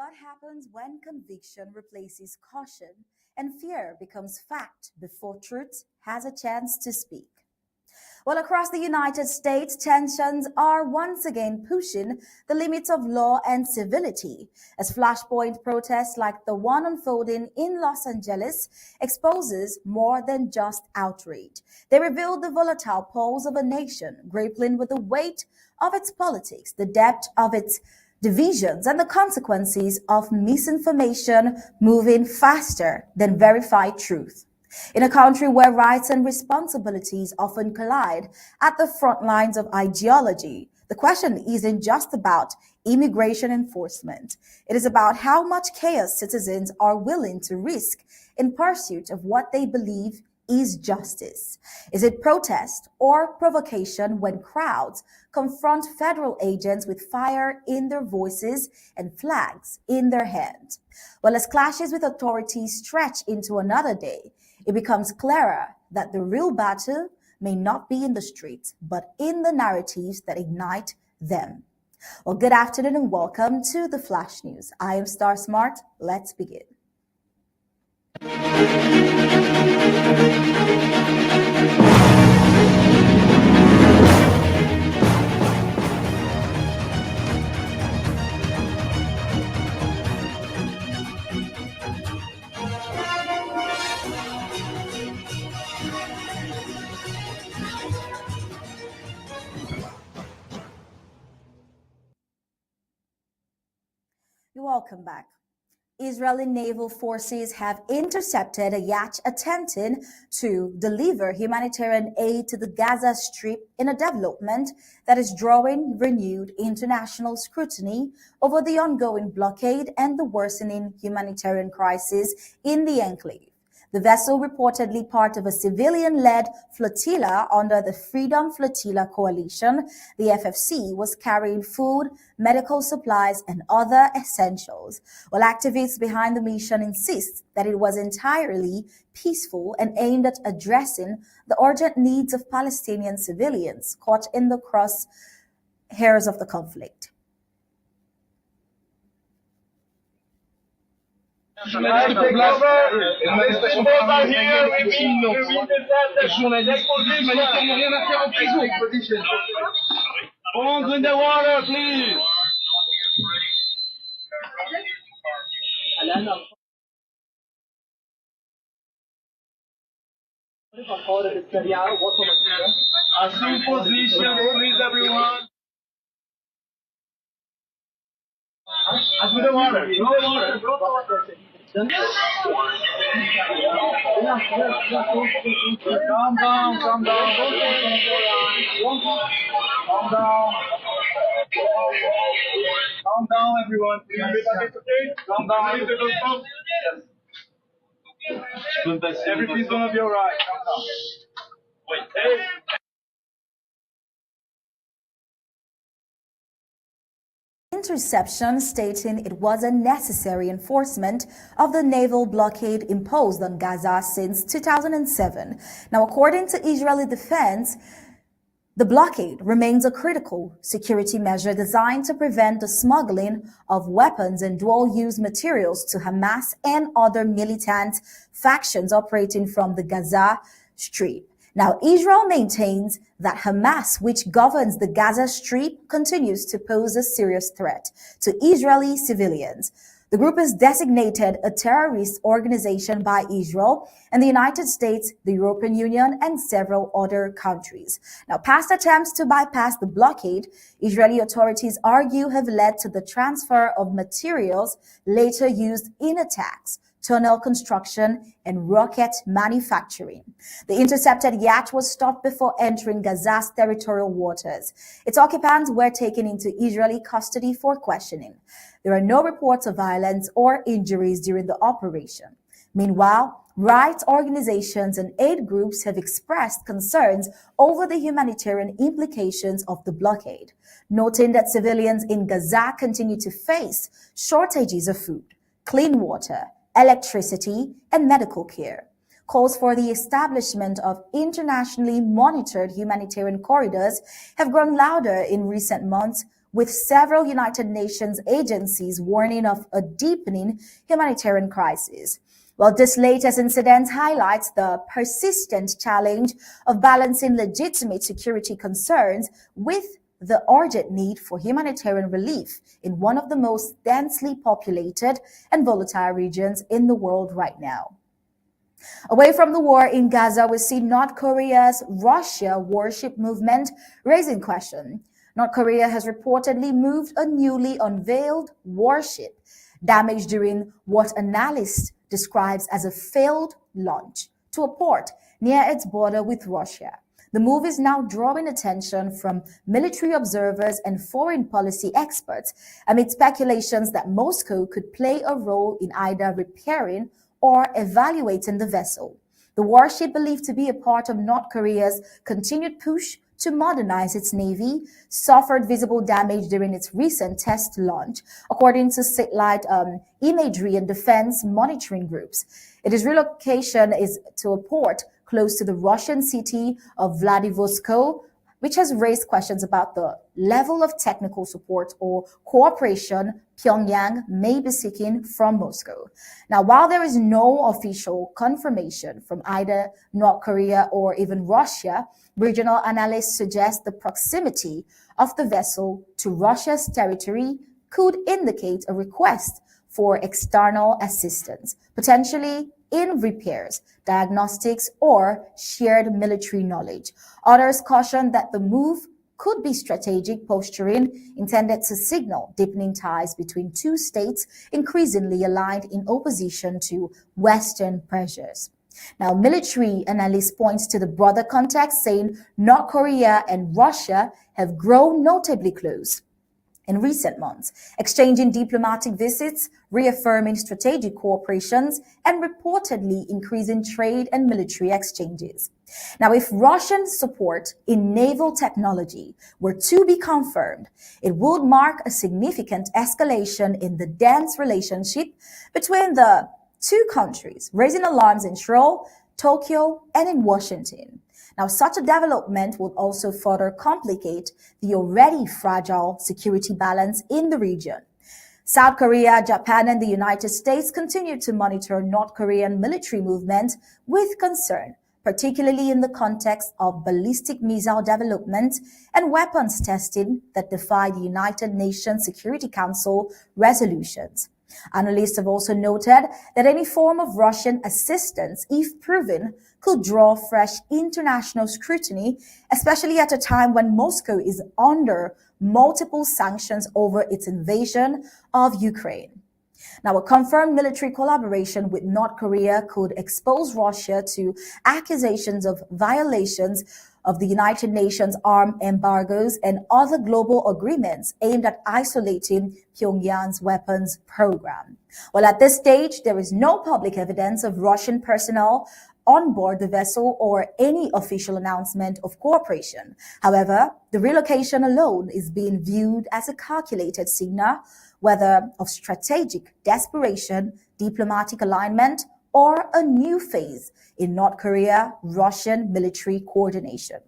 What happens when conviction replaces caution and fear becomes fact before truth has a chance to speak? Well, across the United States, tensions are once again pushing the limits of law and civility as flashpoint protests like the one unfolding in Los Angeles exposes more than just outrage. They reveal the volatile pulse of a nation grappling with the weight of its politics, the depth of its divisions, and the consequences of misinformation moving faster than verified truth. In a country where rights and responsibilities often collide at the front lines of ideology, the question isn't just about immigration enforcement. It is about how much chaos citizens are willing to risk in pursuit of what they believe is justice. Is it protest or provocation when crowds confront federal agents with fire in their voices and flags in their hands? Well, as clashes with authorities stretch into another day, it becomes clearer that the real battle may not be in the streets, but in the narratives that ignite them. Well, good afternoon and welcome to the Flash News. I am Star Smart. Let's begin. You're welcome back. Israeli naval forces have intercepted a yacht attempting to deliver humanitarian aid to the Gaza Strip in a development that is drawing renewed international scrutiny over the ongoing blockade and the worsening humanitarian crisis in the enclave. The vessel, reportedly part of a civilian-led flotilla under the Freedom Flotilla Coalition, the FFC, was carrying food, medical supplies, and other essentials, while activists behind the mission insist that it was entirely peaceful and aimed at addressing the urgent needs of Palestinian civilians caught in the crosshairs of the conflict. Phones in the water, please. Assume position, please, everyone. The water. Calm down. Calm down, everyone. Calm down. Everything's gonna be alright. Calm down. Wait, hey. Interception stating it was a necessary enforcement of the naval blockade imposed on Gaza since 2007. Now, according to Israeli defense, the blockade remains a critical security measure designed to prevent the smuggling of weapons and dual-use materials to Hamas and other militant factions operating from the Gaza Strip. Now, Israel maintains that Hamas, which governs the Gaza Strip, continues to pose a serious threat to Israeli civilians. The group is designated a terrorist organization by Israel and the United States, the European Union, and several other countries. Now, past attempts to bypass the blockade, Israeli authorities argue have led to the transfer of materials later used in attacks, tunnel construction, and rocket manufacturing. The intercepted yacht was stopped before entering Gaza's territorial waters. Its occupants were taken into Israeli custody for questioning. There are no reports of violence or injuries during the operation. Meanwhile, rights organizations and aid groups have expressed concerns over the humanitarian implications of the blockade, noting that civilians in Gaza continue to face shortages of food, clean water, electricity, and medical care. Calls for the establishment of internationally monitored humanitarian corridors have grown louder in recent months, with several United Nations agencies warning of a deepening humanitarian crisis. Well, this latest incident highlights the persistent challenge of balancing legitimate security concerns with the urgent need for humanitarian relief in one of the most densely populated and volatile regions in the world right now. Away from the war in Gaza, we see North Korea's Russia Warship movement raising question. North Korea has reportedly moved a newly unveiled warship damaged during what analysts describes as a failed launch to a port near its border with Russia. The move is now drawing attention from military observers and foreign policy experts amid speculations that Moscow could play a role in either repairing or evaluating the vessel. The warship, believed to be a part of North Korea's continued push to modernize its navy, suffered visible damage during its recent test launch, according to satellite imagery and defense monitoring groups. Its relocation is to a port close to the Russian city of Vladivostok, which has raised questions about the level of technical support or cooperation Pyongyang may be seeking from Moscow. Now, while there is no official confirmation from either North Korea or even Russia, regional analysts suggest the proximity of the vessel to Russia's territory could indicate a request for external assistance, potentially in repairs, diagnostics, or shared military knowledge. Others caution that the move could be strategic posturing intended to signal deepening ties between two states increasingly aligned in opposition to Western pressures. Now, military analysts points to the broader context, saying North Korea and Russia have grown notably close in recent months, exchanging diplomatic visits, reaffirming strategic cooperations, and reportedly increasing trade and military exchanges. Now, if Russian support in naval technology were to be confirmed, it would mark a significant escalation in the dense relationship between the two countries, raising alarms in Seoul, Tokyo, and in Washington. Now, such a development would also further complicate the already fragile security balance in the region. South Korea, Japan, and the United States continue to monitor North Korean military movement with concern, particularly in the context of ballistic missile development and weapons testing that defy the United Nations Security Council resolutions. Analysts have also noted that any form of Russian assistance, if proven, could draw fresh international scrutiny, especially at a time when Moscow is under multiple sanctions over its invasion of Ukraine. Now, a confirmed military collaboration with North Korea could expose Russia to accusations of violations of the United Nations armed embargoes and other global agreements aimed at isolating Pyongyang's weapons program. Well, at this stage, there is no public evidence of Russian personnel on board the vessel or any official announcement of cooperation. However, the relocation alone is being viewed as a calculated signal, whether of strategic desperation, diplomatic alignment, or a new phase in North Korea-Russian military coordination.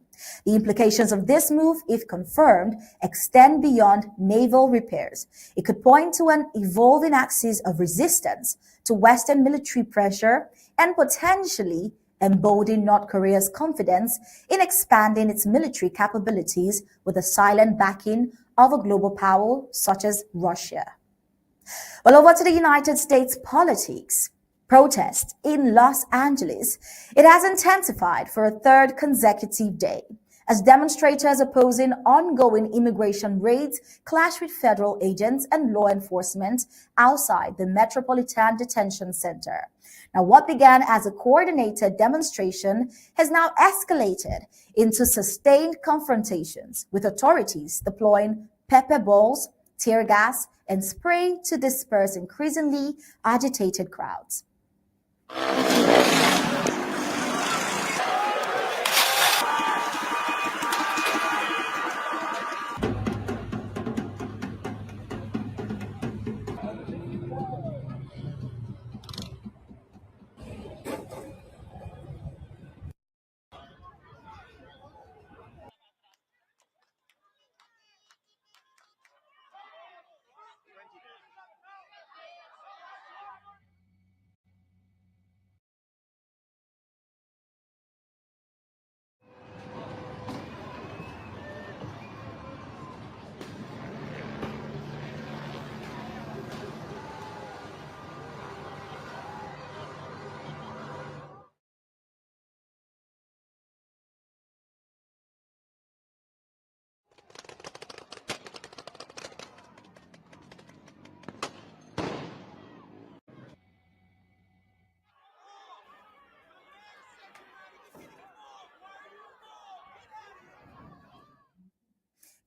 The implications of this move, if confirmed, extend beyond naval repairs. It could point to an evolving axis of resistance to Western military pressure and potentially embolden North Korea's confidence in expanding its military capabilities with the silent backing of a global power such as Russia. Well, over to the United States politics. Protest in Los Angeles, it has intensified for a third consecutive day as demonstrators opposing ongoing immigration raids clash with federal agents and law enforcement outside the Metropolitan Detention Center. Now, what began as a coordinated demonstration has now escalated into sustained confrontations, with authorities deploying pepper balls, tear gas, and spray to disperse increasingly agitated crowds.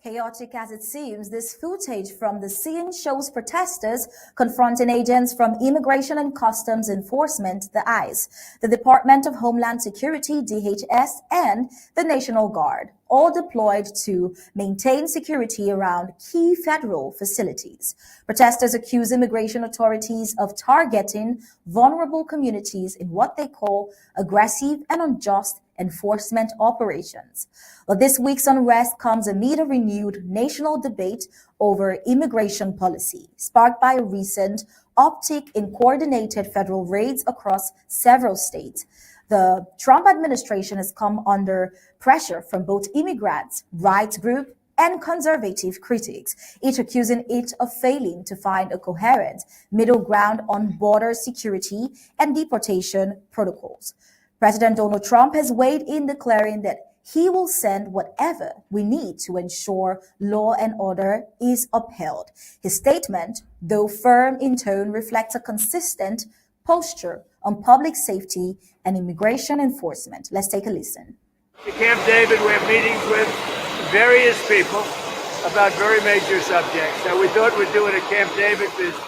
Chaotic as it seems, this footage from the scene shows protesters confronting agents from Immigration and Customs Enforcement, the ICE, the Department of Homeland Security, DHS, and the National Guard, all deployed to maintain security around key federal facilities. Protesters accuse immigration authorities of targeting vulnerable communities in what they call aggressive and unjust enforcement operations. Well, this week's unrest comes amid a renewed national debate over immigration policy, sparked by a recent uptick in coordinated federal raids across several states. The Trump administration has come under pressure from both immigrants, rights groups, and conservative critics, each accusing it of failing to find a coherent middle ground on border security and deportation protocols. President Donald Trump has weighed in, declaring that he will send whatever we need to ensure law and order is upheld. His statement, though firm in tone, reflects a consistent posture on public safety and immigration enforcement. Let's take a listen. At Camp David, we have meetings with various people about very major subjects. We thought we'd do it at Camp David. There's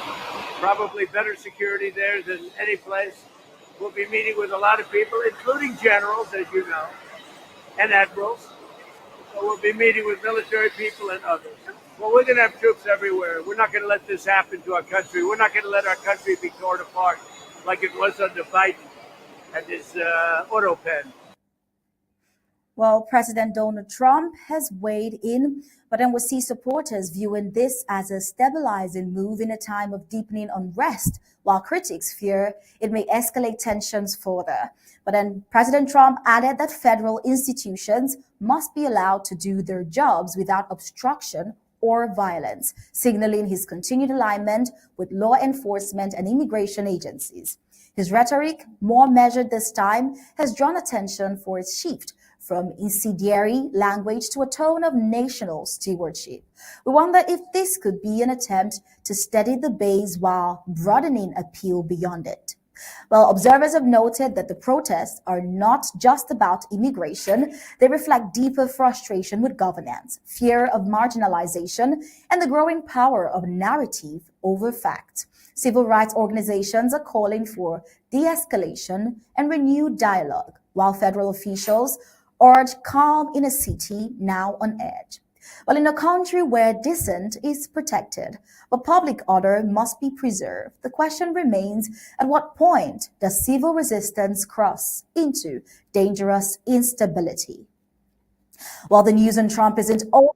probably better security there than any place. We'll be meeting with a lot of people, including generals, as you know, and admirals. So we'll be meeting with military people and others. Well, we're going to have troops everywhere. We're not going to let this happen to our country. We're not going to let our country be torn apart like it was under Biden and his auto pen. Well, President Donald Trump has weighed in, but then we see supporters viewing this as a stabilizing move in a time of deepening unrest, while critics fear it may escalate tensions further. But then President Trump added that federal institutions must be allowed to do their jobs without obstruction or violence, signaling his continued alignment with law enforcement and immigration agencies. His rhetoric, more measured this time, has drawn attention for its shift from incendiary language to a tone of national stewardship. We wonder if this could be an attempt to steady the base while broadening appeal beyond it. Well, observers have noted that the protests are not just about immigration. They reflect deeper frustration with governance, fear of marginalization, and the growing power of narrative over fact. Civil rights organizations are calling for de-escalation and renewed dialogue, while federal officials urge calm in a city now on edge. Well, in a country where dissent is protected, but public order must be preserved, the question remains, at what point does civil resistance cross into dangerous instability? While the news on Trump isn't over,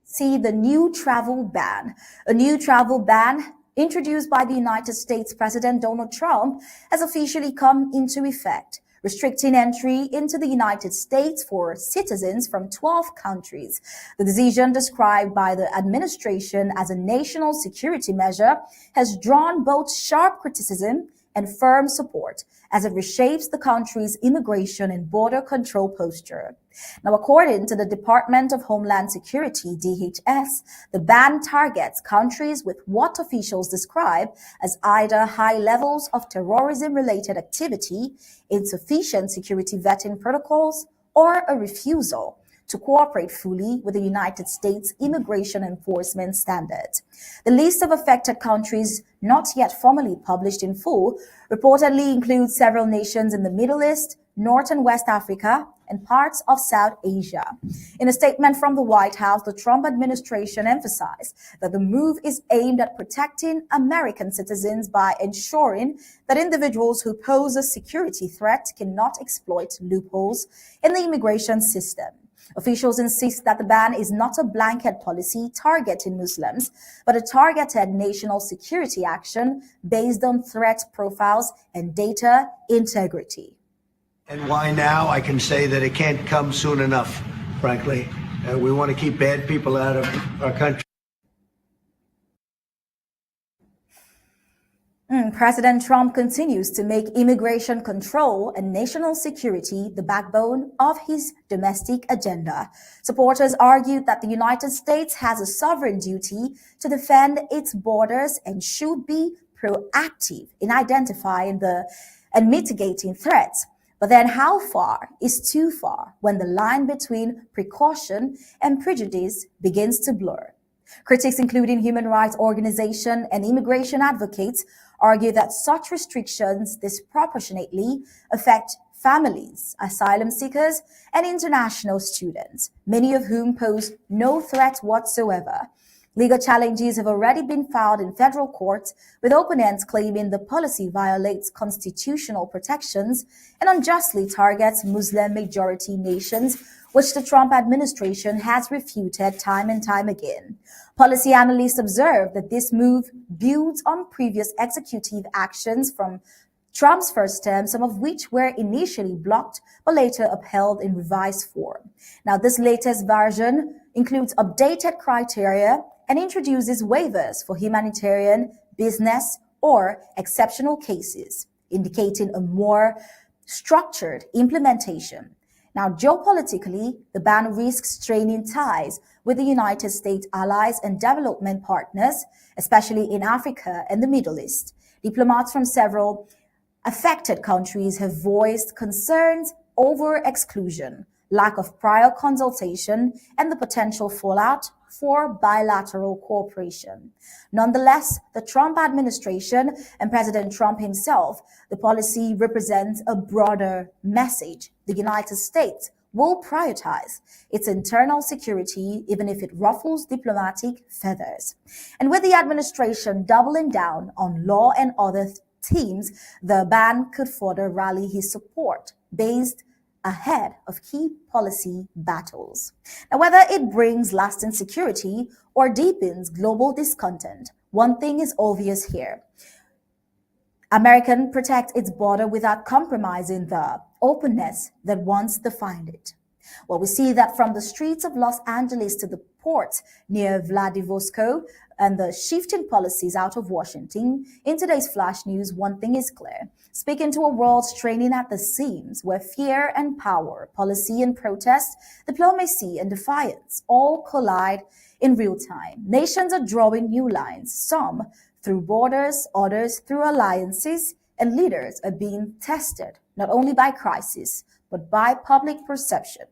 see the new travel ban. A new travel ban introduced by the United States President Donald Trump has officially come into effect, restricting entry into the United States for citizens from 12 countries. The decision, described by the administration as a national security measure, has drawn both sharp criticism and firm support as it reshapes the country's immigration and border control posture. Now, according to the Department of Homeland Security, DHS, the ban targets countries with what officials describe as either high levels of terrorism-related activity, insufficient security vetting protocols, or a refusal to cooperate fully with the United States immigration enforcement standards. The list of affected countries, not yet formally published in full, reportedly includes several nations in the Middle East, North and West Africa, and parts of South Asia. In a statement from the White House, the Trump administration emphasized that the move is aimed at protecting American citizens by ensuring that individuals who pose a security threat cannot exploit loopholes in the immigration system. Officials insist that the ban is not a blanket policy targeting Muslims, but a targeted national security action based on threat profiles and data integrity. And why now? I can say that it can't come soon enough, frankly. We want to keep bad people out of our country. President Trump continues to make immigration control and national security the backbone of his domestic agenda. Supporters argued that the United States has a sovereign duty to defend its borders and should be proactive in identifying and mitigating threats. But then how far is too far when the line between precaution and prejudice begins to blur? Critics, including human rights organizations and immigration advocates, argue that such restrictions disproportionately affect families, asylum seekers, and international students, many of whom pose no threat whatsoever. Legal challenges have already been filed in federal courts, with opponents claiming the policy violates constitutional protections and unjustly targets Muslim-majority nations, which the Trump administration has refuted time and time again. Policy analysts observe that this move builds on previous executive actions from Trump's first term, some of which were initially blocked but later upheld in revised form. Now, this latest version includes updated criteria and introduces waivers for humanitarian, business, or exceptional cases, indicating a more structured implementation. Now, geopolitically, the ban risks straining ties with the United States allies and development partners, especially in Africa and the Middle East. Diplomats from several affected countries have voiced concerns over exclusion, lack of prior consultation, and the potential fallout for bilateral cooperation. Nonetheless, the Trump administration and President Trump himself, the policy represents a broader message. The United States will prioritize its internal security, even if it ruffles diplomatic feathers. And with the administration doubling down on law and other themes, the ban could further rally his support based ahead of key policy battles. Now, whether it brings lasting security or deepens global discontent, one thing is obvious here. America protects its border without compromising the openness that once defined it. Well, we see that from the streets of Los Angeles to the ports near Vladivostok and the shifting policies out of Washington, in today's Flash News, one thing is clear. Speaking to a world straining at the seams, where fear and power, policy and protest, diplomacy and defiance all collide in real time. Nations are drawing new lines, some through borders, others through alliances, and leaders are being tested not only by crisis, but by public perception.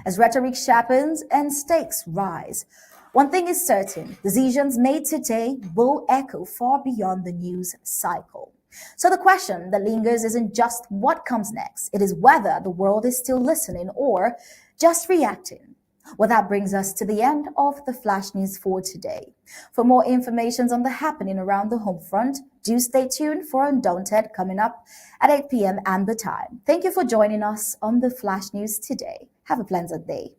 As rhetoric sharpens and stakes rise, one thing is certain: decisions made today will echo far beyond the news cycle. So the question that lingers isn't just what comes next, it is whether the world is still listening or just reacting. Well, that brings us to the end of the Flash News for today. For more information on the happening around the home front, do stay tuned for Undaunted coming up at 8 p.m. Amba time. Thank you for joining us on the Flash News today. Have a pleasant day.